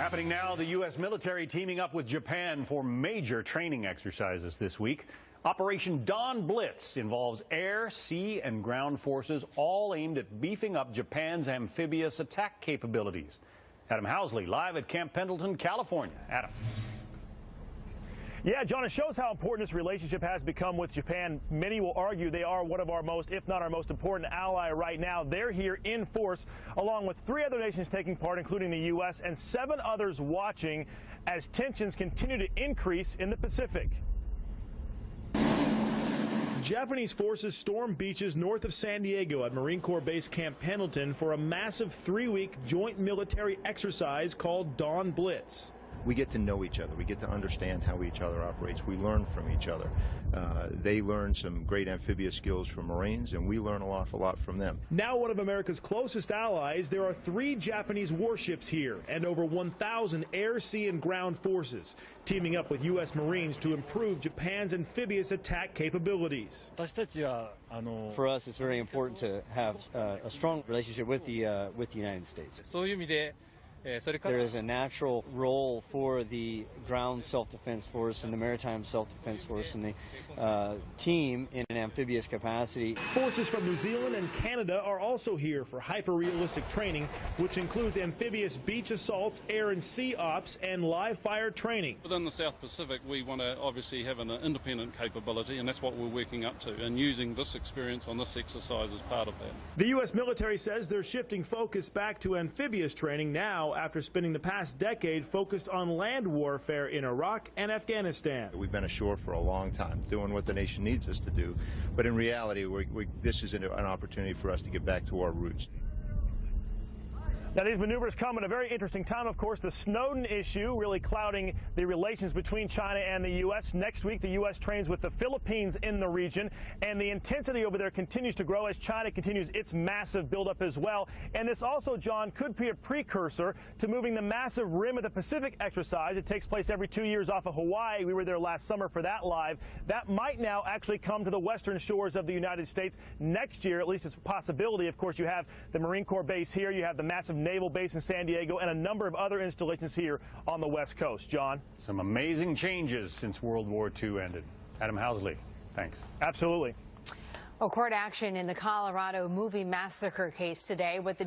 Happening now, the U.S. military teaming up with Japan for major training exercises this week. Operation Dawn Blitz involves air, sea, and ground forces, all aimed at beefing up Japan's amphibious attack capabilities. Adam Housley, live at Camp Pendleton, California. Adam. Yeah, John, it shows how important this relationship has become with Japan. Many will argue they are one of our most, if not our most important ally right now. They're here in force, along with 3 other nations taking part, including the U.S., and 7 others watching as tensions continue to increase in the Pacific. Japanese forces stormed beaches north of San Diego at Marine Corps Base Camp Pendleton for a massive 3-week joint military exercise called Dawn Blitz. We get to know each other. We get to understand how each other operates. We learn from each other. They learn some great amphibious skills from Marines, and we learn an awful lot from them. Now one of America's closest allies, there are 3 Japanese warships here and over 1,000 air, sea, and ground forces teaming up with U.S. Marines to improve Japan's amphibious attack capabilities. For us, it's very important to have a strong relationship with the United States. There is a natural role for the ground self-defense force and the maritime self-defense force and the team in an amphibious capacity. Forces from New Zealand and Canada are also here for hyper-realistic training, which includes amphibious beach assaults, air and sea ops, and live fire training. Within the South Pacific, we want to obviously have an independent capability, and that's what we're working up to, and using this experience on this exercise as part of that. The U.S. military says they're shifting focus back to amphibious training now after spending the past decade focused on land warfare in Iraq and Afghanistan. We've been ashore for a long time, doing what the nation needs us to do, but in reality, this is an opportunity for us to get back to our roots. Now, these maneuvers come at a very interesting time, of course. The Snowden issue really clouding the relations between China and the U.S. Next week, the U.S. trains with the Philippines in the region, and the intensity over there continues to grow as China continues its massive buildup as well. And this also, John, could be a precursor to moving the massive Rim of the Pacific exercise. It takes place every 2 years off of Hawaii. We were there last summer for that live. That might now actually come to the western shores of the United States next year. At least it's a possibility. Of course, you have the Marine Corps base here. You have the massive naval base in San Diego and a number of other installations here on the West Coast. John? Some amazing changes since World War II ended. Adam Housley, thanks. Absolutely. Well, court action in the Colorado movie massacre case today with the